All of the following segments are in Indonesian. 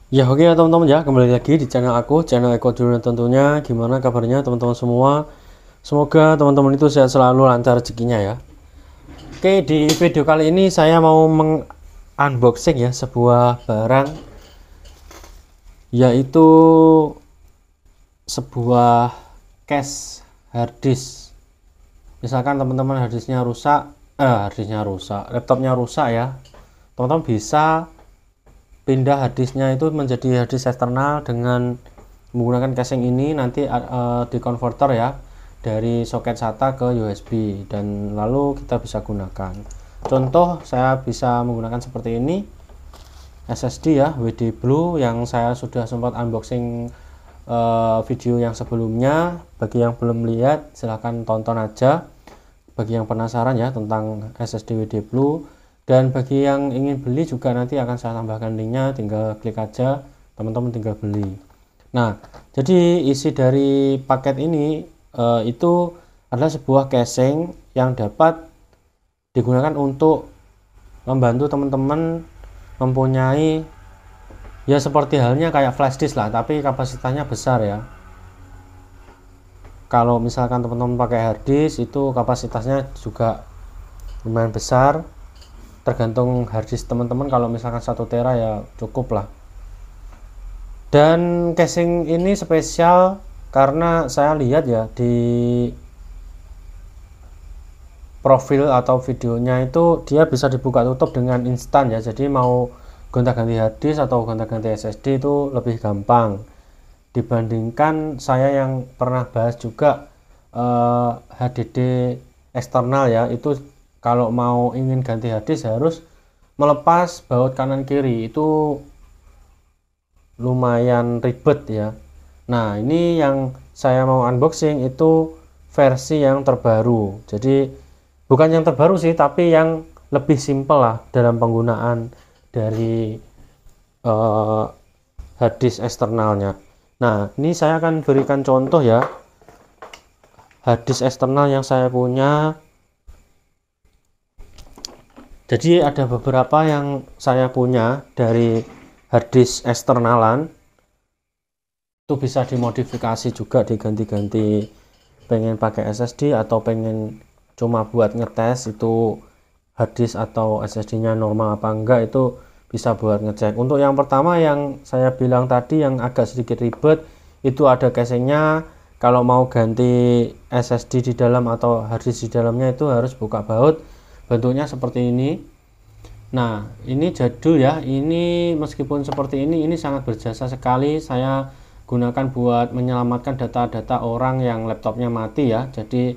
Ya oke ya teman-teman ya, kembali lagi di channel aku, channel Eko Junior tentunya. Gimana kabarnya teman-teman semua? Semoga teman-teman itu sehat selalu, lancar rezekinya ya. Oke, di video kali ini saya mau unboxing ya sebuah barang, yaitu sebuah case harddisk. Misalkan teman-teman harddisknya rusak, laptopnya rusak ya, teman-teman bisa pindah harddisknya itu menjadi harddisk eksternal dengan menggunakan casing ini. Nanti di converter ya dari soket SATA ke USB, dan lalu kita bisa gunakan. Contoh saya bisa menggunakan seperti ini, SSD ya, WD Blue yang saya sudah sempat unboxing video yang sebelumnya. Bagi yang belum lihat silahkan tonton aja, bagi yang penasaran ya tentang SSD WD Blue. Dan bagi yang ingin beli juga nanti akan saya tambahkan linknya, tinggal klik aja, teman-teman tinggal beli. Nah, jadi isi dari paket ini itu adalah sebuah casing yang dapat digunakan untuk membantu teman-teman mempunyai ya seperti halnya kayak flash disk lah, tapi kapasitasnya besar ya. Kalau misalkan teman-teman pakai hard disk itu kapasitasnya juga lumayan besar, tergantung hard disk teman-teman. Kalau misalkan 1 tera ya cukup lah. Dan casing ini spesial karena saya lihat ya di profil atau videonya itu dia bisa dibuka tutup dengan instan ya. Jadi mau gonta-ganti hard disk atau gonta-ganti SSD itu lebih gampang dibandingkan saya yang pernah bahas juga HDD eksternal ya. Itu kalau mau ingin ganti hard disk harus melepas baut kanan kiri, itu lumayan ribet ya. Nah, ini yang saya mau unboxing itu versi yang terbaru. Jadi bukan yang terbaru sih, tapi yang lebih simpel lah dalam penggunaan dari hard disk eksternalnya. Nah, ini saya akan berikan contoh ya hard disk eksternal yang saya punya. Jadi ada beberapa yang saya punya dari hard disk eksternalan, itu bisa dimodifikasi juga, diganti-ganti, pengen pakai SSD atau pengen cuma buat ngetes itu hard disk atau SSD nya normal apa enggak, itu bisa buat ngecek. Untuk yang pertama yang saya bilang tadi yang agak sedikit ribet, itu ada casingnya. Kalau mau ganti SSD di dalam atau hard disk di dalamnya itu harus buka baut, bentuknya seperti ini. Nah, ini jadul ya. Ini meskipun seperti ini sangat berjasa sekali. Saya gunakan buat menyelamatkan data-data orang yang laptopnya mati ya. Jadi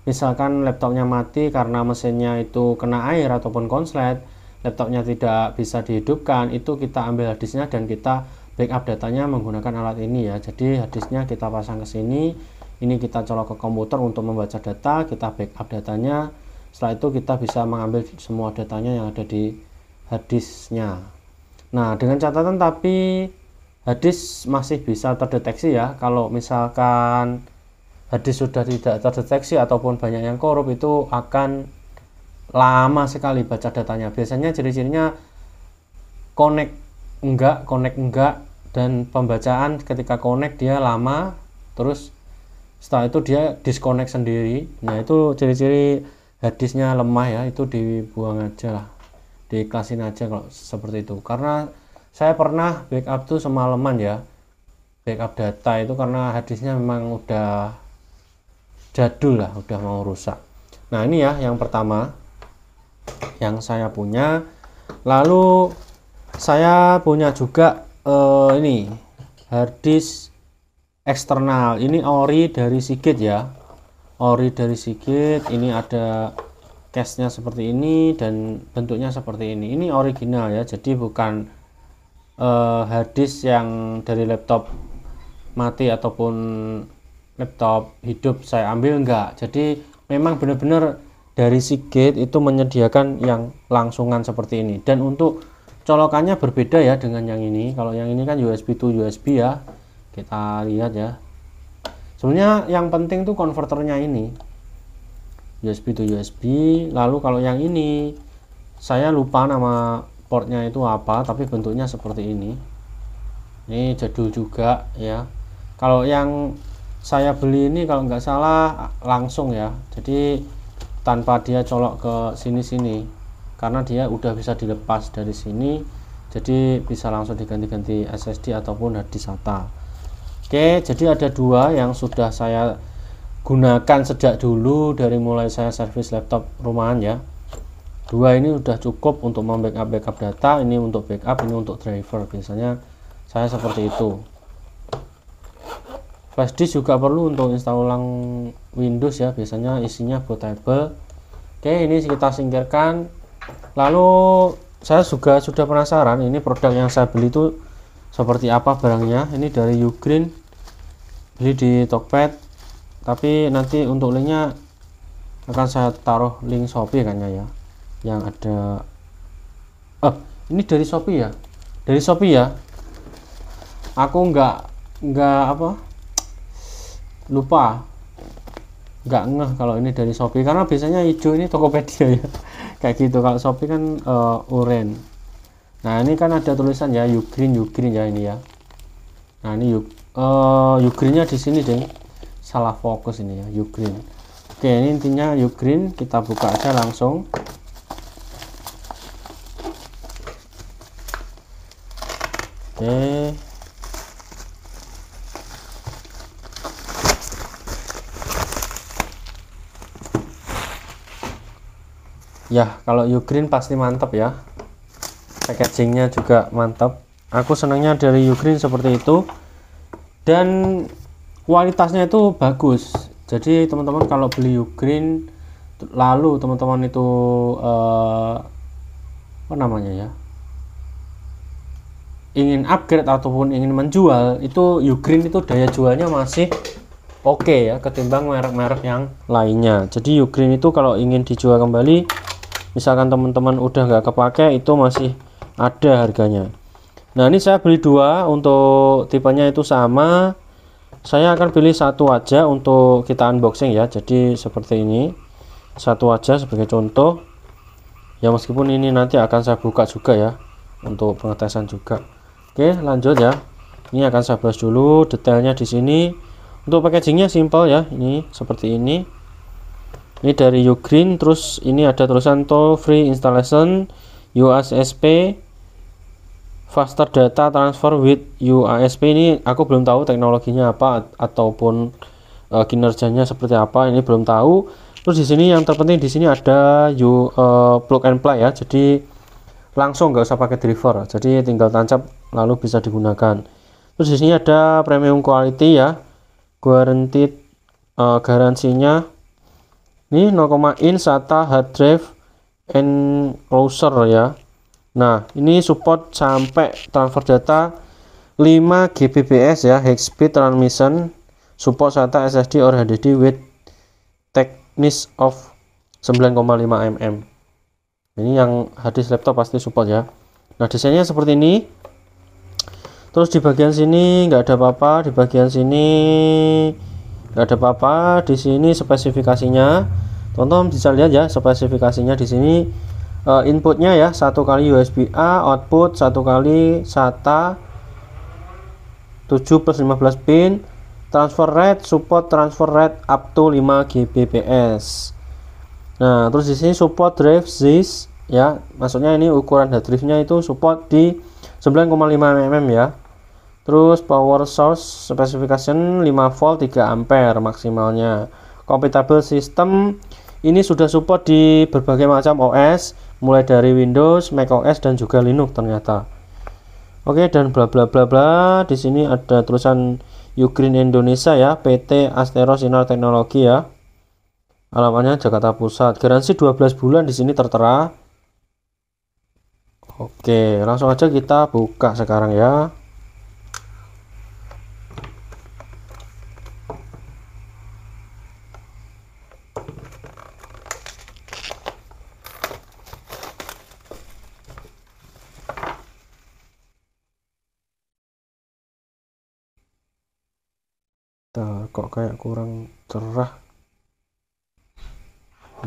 misalkan laptopnya mati karena mesinnya itu kena air ataupun konslet, laptopnya tidak bisa dihidupkan, itu kita ambil harddisknya dan kita backup datanya menggunakan alat ini ya. Jadi harddisknya kita pasang ke sini, ini kita colok ke komputer untuk membaca data, kita backup datanya. Setelah itu kita bisa mengambil semua datanya yang ada di harddisknya. Nah, dengan catatan tapi harddisk masih bisa terdeteksi ya. Kalau misalkan harddisk sudah tidak terdeteksi ataupun banyak yang korup, itu akan lama sekali baca datanya. Biasanya ciri-cirinya connect enggak, dan pembacaan ketika connect dia lama, terus setelah itu dia disconnect sendiri. Nah, itu ciri-ciri harddisknya lemah ya, itu dibuang aja lah, diiklasin aja kalau seperti itu. Karena saya pernah backup tuh semalaman ya, backup data itu karena harddisknya memang udah jadul lah, udah mau rusak. Nah, ini ya yang pertama yang saya punya. Lalu saya punya juga ini harddisk eksternal, ini ori dari Seagate ya, ori dari Seagate. Ini ada case-nya seperti ini dan bentuknya seperti ini. Ini original ya, jadi bukan harddisk yang dari laptop mati ataupun laptop hidup saya ambil, enggak. Jadi memang benar-benar dari Seagate itu menyediakan yang langsungan seperti ini. Dan untuk colokannya berbeda ya dengan yang ini. Kalau yang ini kan USB to USB ya, kita lihat ya. Sebenarnya yang penting tuh konverternya ini, USB to USB. Lalu kalau yang ini saya lupa nama portnya itu apa, tapi bentuknya seperti ini. Ini jadul juga ya. Kalau yang saya beli ini kalau nggak salah langsung ya, jadi tanpa dia colok ke sini-sini, karena dia udah bisa dilepas dari sini, jadi bisa langsung diganti-ganti SSD ataupun harddisk SATA. Oke, jadi ada dua yang sudah saya gunakan sejak dulu dari mulai saya servis laptop rumahan ya. Dua ini udah cukup untuk membackup data, ini untuk backup, ini untuk driver. Biasanya saya seperti itu. Flash disk juga perlu untuk install ulang Windows ya, biasanya isinya bootable. Oke, ini kita singkirkan. Lalu saya juga sudah penasaran ini produk yang saya beli itu seperti apa barangnya. Ini dari Ugreen, beli di Tokped, tapi nanti untuk linknya akan saya taruh link Shopee kayaknya ya, yang ada ini dari Shopee ya, dari Shopee ya. Aku nggak apa, lupa, nggak ngeh kalau ini dari Shopee, karena biasanya hijau ini Tokopedia ya kayak gitu. Kalau Shopee kan oranye. Nah ini kan ada tulisan ya Ugreen ya ini ya. Nah ini Ugreennya di sini deh, salah fokus ini ya, Ugreen. Oke, ini intinya Ugreen, kita buka aja langsung. Oke, ya kalau Ugreen pasti mantap ya, packagingnya juga mantap. Aku senangnya dari Ugreen seperti itu, dan kualitasnya itu bagus. Jadi teman-teman kalau beli Ugreen lalu teman-teman itu apa namanya ya, ingin upgrade ataupun ingin menjual, itu Ugreen itu daya jualnya masih oke ya ketimbang merek-merek yang lainnya. Jadi Ugreen itu kalau ingin dijual kembali, misalkan teman-teman udah nggak kepake, itu masih ada harganya. Nah ini saya beli dua, untuk tipenya itu sama. Saya akan pilih satu aja untuk kita unboxing ya, jadi seperti ini, satu aja sebagai contoh ya, meskipun ini nanti akan saya buka juga ya untuk pengetesan juga. Oke, lanjut ya. Ini akan saya bahas dulu detailnya di sini. Untuk packagingnya simple ya, ini seperti ini. Ini dari Ugreen, terus ini ada tulisan toll free installation UASP faster data transfer with UASP. Ini aku belum tahu teknologinya apa ataupun kinerjanya seperti apa, ini belum tahu. Terus di sini yang terpenting di sini ada plug and play ya, jadi langsung nggak usah pakai driver, jadi tinggal tancap lalu bisa digunakan. Terus di sini ada premium quality ya, guaranteed, garansinya ini 0, in SATA hard drive enclosure ya. Nah ini support sampai transfer data 5 Gbps ya, high speed transmission, support SATA SSD or HDD with thickness of 9,5 mm. Ini yang harddisk laptop pasti support ya. Nah desainnya seperti ini. Terus di bagian sini nggak ada apa-apa, di bagian sini nggak ada apa-apa. Di sini spesifikasinya, teman-teman bisa lihat ya spesifikasinya di sini. Inputnya ya 1 kali USB A, output 1 kali SATA 7+15 pin, transfer rate, support transfer rate up to 5 Gbps. Nah terus di sini support drive this ya, maksudnya ini ukuran hard drive-nya itu support di 9,5 mm ya. Terus power source specification 5 volt 3 ampere maksimalnya. Compatible system, ini sudah support di berbagai macam OS, mulai dari Windows, Mac OS dan juga Linux ternyata. Oke, dan bla bla bla bla. Di sini ada tulisan Ugreen Indonesia ya, PT Astero Sinar Teknologi ya. Alamatnya Jakarta Pusat. Garansi 12 bulan di sini tertera. Oke, langsung aja kita buka sekarang ya. Kok kayak kurang cerah.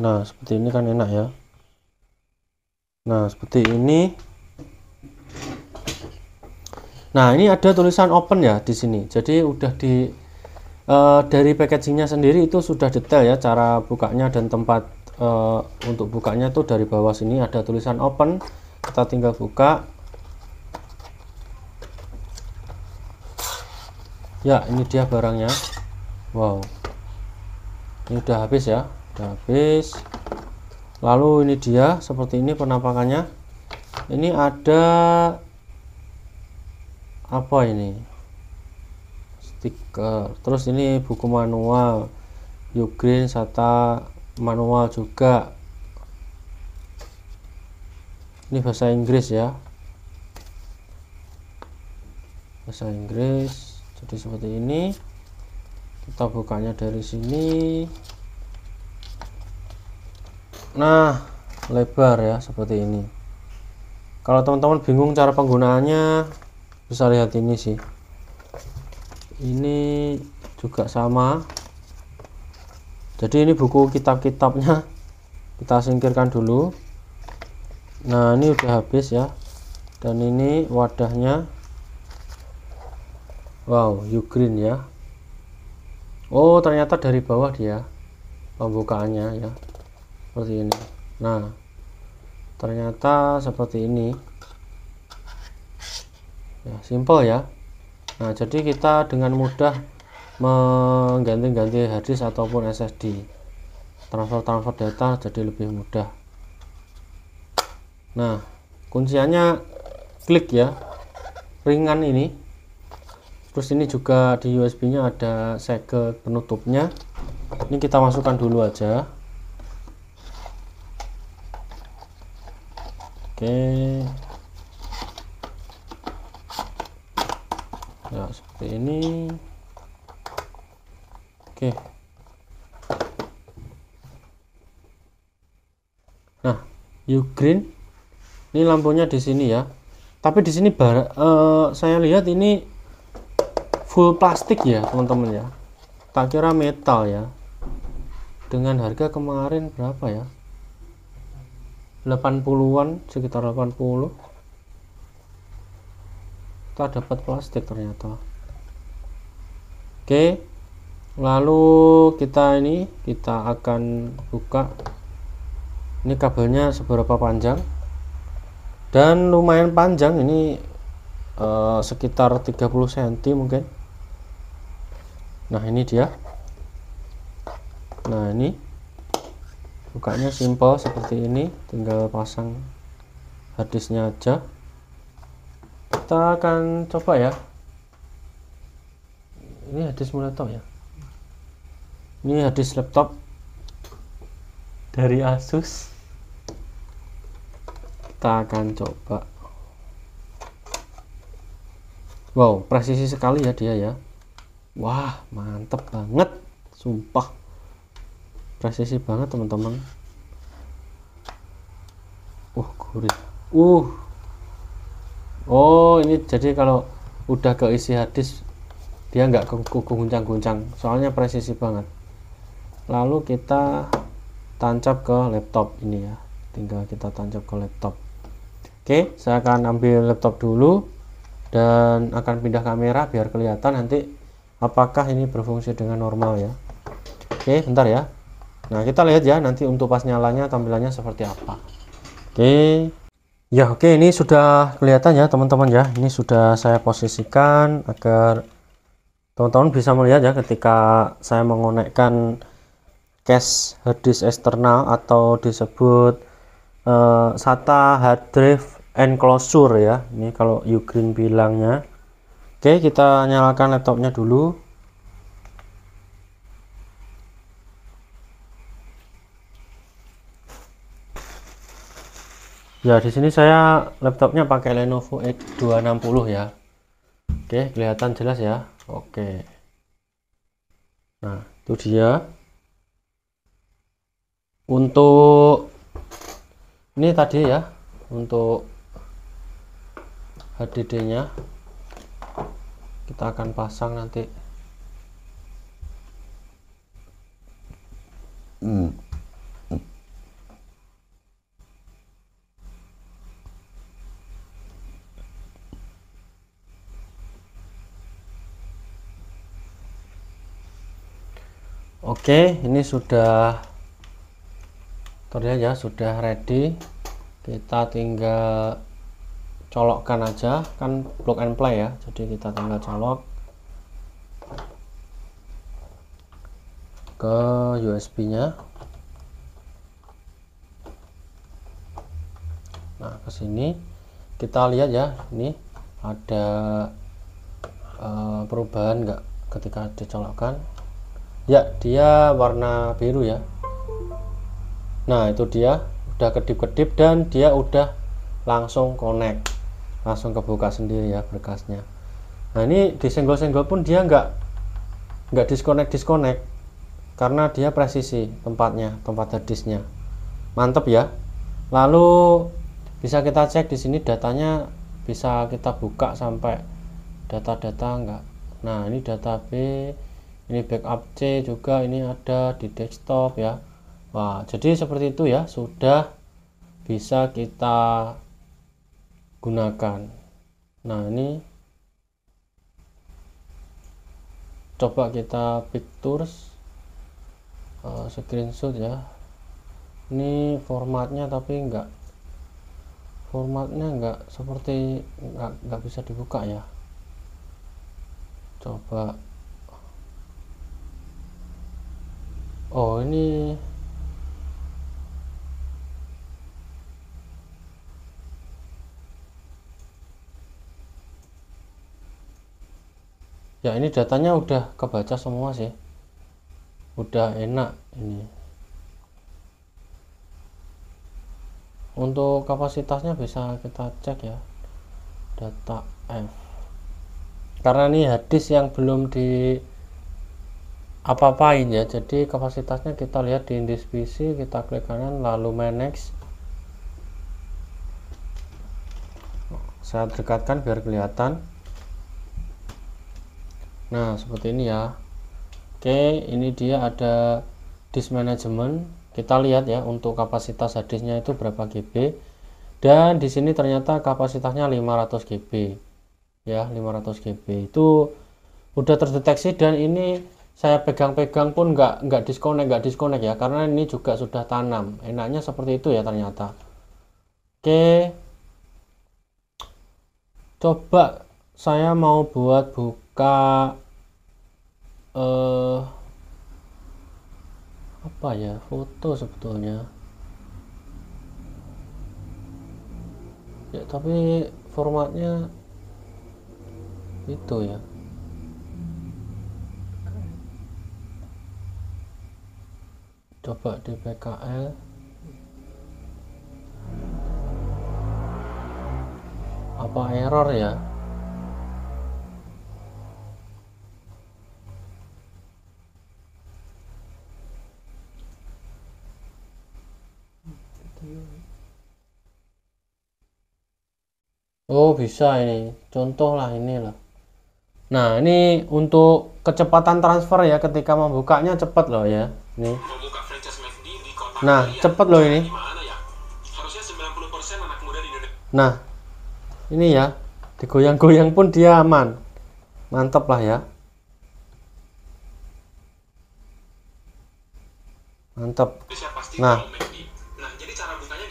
Nah seperti ini kan enak ya. Nah seperti ini. Nah, ini ada tulisan open ya di sini. Jadi udah dari packagingnya sendiri itu sudah detail ya cara bukanya dan tempat untuk bukanya tuh dari bawah sini ada tulisan open. Kita tinggal buka. Ya, ini dia barangnya. Wow, ini udah habis ya, udah habis. Lalu ini dia seperti ini penampakannya. Ini ada apa ini, stiker, terus ini buku manual Ugreen SATA manual juga. Ini bahasa Inggris ya, bahasa Inggris. Jadi seperti ini, kita bukanya dari sini. Nah, lebar ya seperti ini. Kalau teman-teman bingung cara penggunaannya, bisa lihat ini sih. Ini juga sama. Jadi ini buku kitab-kitabnya kita singkirkan dulu. Nah, ini udah habis ya. Dan ini wadahnya. Wow, Ugreen ya. Oh, ternyata dari bawah dia pembukaannya ya. Seperti ini. Nah, ternyata seperti ini. Ya, simple ya. Nah, jadi kita dengan mudah mengganti-ganti harddisk ataupun SSD, transfer data jadi lebih mudah. Nah, kunciannya klik ya, ringan ini. Terus ini juga di USB nya ada segel penutupnya. Ini kita masukkan dulu aja. Oke ya, seperti ini. Oke. Nah, Ugreen ini lampunya di sini ya. Tapi di sini saya lihat ini full plastik ya, teman-teman ya. Tak kira metal ya. Dengan harga kemarin berapa ya? 80-an, sekitar 80. Kita dapat plastik ternyata. Oke. Lalu kita akan buka. Ini kabelnya seberapa panjang? Dan lumayan panjang ini, sekitar 30 cm mungkin. Nah, ini dia. Nah, ini bukanya simple seperti ini, tinggal pasang harddisknya aja. Kita akan coba ya. Ini harddisk laptop ya. Ini harddisk laptop dari Asus. Kita akan coba. Wow, presisi sekali ya dia ya. Wah, mantep banget, sumpah. Presisi banget teman-teman. Gurih. Oh, ini jadi kalau udah keisi harddisk dia nggak guncang-guncang, soalnya presisi banget. Lalu kita tancap ke laptop ini ya, tinggal kita tancap ke laptop. Oke, saya akan ambil laptop dulu dan akan pindah kamera biar kelihatan nanti apakah ini berfungsi dengan normal ya. Oke, bentar ya. Nah, kita lihat ya nanti untuk pas nyalanya tampilannya seperti apa. Oke ya, oke, ini sudah kelihatan ya teman-teman ya. Ini sudah saya posisikan agar teman-teman bisa melihat ya ketika saya mengonekkan cache harddisk eksternal atau disebut SATA hard drive enclosure ya. Ini kalau Ugreen bilangnya. Oke, kita nyalakan laptopnya dulu. Ya, di sini saya laptopnya pakai Lenovo X260 ya. Oke, kelihatan jelas ya. Oke. Nah, itu dia. Untuk ini tadi ya, untuk HDD-nya kita akan pasang nanti. Oke, ini sudah terlihat ya, sudah ready. Kita tinggal colokkan aja, kan plug and play ya, jadi kita tinggal colok ke USB nya. Nah, ke sini kita lihat ya, ini ada perubahan nggak ketika dicolokkan. Ya, dia warna biru ya. Nah, itu dia udah kedip-kedip dan dia udah langsung connect, langsung kebuka sendiri ya berkasnya. Nah, ini disenggol-senggol pun dia nggak disconnect karena dia presisi tempatnya, tempat harddisknya. Mantep ya. Lalu bisa kita cek di sini datanya, bisa kita buka sampai data-data enggak. Nah, ini data B, ini backup C juga, ini ada di desktop ya. Wah, jadi seperti itu ya, sudah bisa kita gunakan. Nah, ini coba kita pictures, screenshot ya. Ini formatnya tapi formatnya seperti nggak bisa dibuka ya. Coba, oh ini ya, ini datanya udah kebaca semua sih, udah enak. Ini untuk kapasitasnya bisa kita cek ya, data F, karena ini harddisk yang belum di apa-apain ya, jadi kapasitasnya kita lihat di index PC, kita klik kanan lalu manage. Saya dekatkan biar kelihatan. Nah, seperti ini ya. Oke, ini dia ada disk management. Kita lihat ya untuk kapasitas harddisknya itu berapa GB. Dan di sini ternyata kapasitasnya 500 GB. Ya, 500 GB. Itu udah terdeteksi dan ini saya pegang-pegang pun nggak disconnect ya, karena ini juga sudah tanam. Enaknya seperti itu ya ternyata. Oke. Coba saya mau buat buka apa ya, foto sebetulnya ya, tapi formatnya itu ya. Coba di PKL, apa error ya? Oh, bisa ini. Contoh lah ini lah. Nah, ini untuk kecepatan transfer ya, ketika membukanya cepat loh ya. Nih. Nah, cepat loh ini. Nah, ini ya. Digoyang-goyang pun dia aman. Mantap lah ya. Mantap. Nah,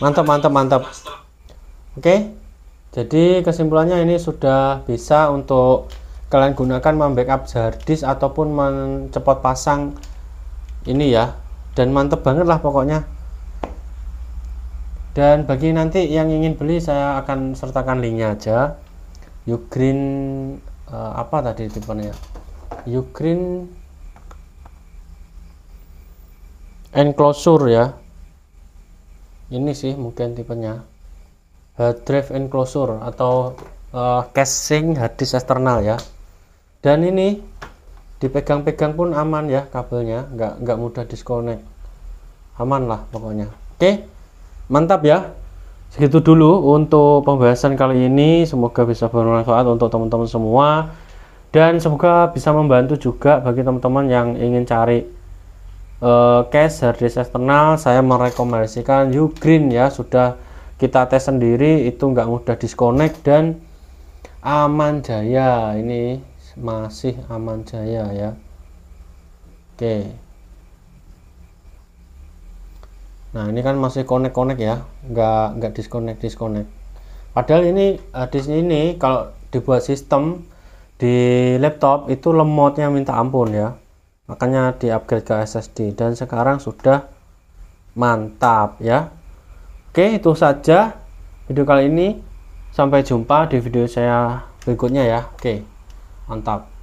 mantap. Oke. Jadi kesimpulannya ini sudah bisa untuk kalian gunakan membackup harddisk ataupun mencepat pasang ini ya, dan mantep banget lah pokoknya. Dan bagi nanti yang ingin beli, saya akan sertakan linknya aja. Ugreen apa tadi tipenya? Ugreen enclosure ya, ini sih mungkin tipenya hard drive enclosure atau casing harddisk eksternal ya. Dan ini dipegang-pegang pun aman ya, kabelnya nggak mudah disconnect, aman lah pokoknya. Oke, mantap ya. Segitu dulu untuk pembahasan kali ini, semoga bisa bermanfaat untuk teman-teman semua dan semoga bisa membantu juga bagi teman-teman yang ingin cari case harddisk eksternal. Saya merekomendasikan Ugreen ya, sudah kita tes sendiri, itu nggak mudah disconnect dan aman jaya. Ini masih aman jaya ya. Oke, Nah ini kan masih connect ya, nggak disconnect. Padahal ini disk ini kalau dibuat sistem di laptop itu lemotnya minta ampun ya, makanya di upgrade ke SSD dan sekarang sudah mantap ya. Oke, itu saja video kali ini, sampai jumpa di video saya berikutnya ya. Oke, mantap.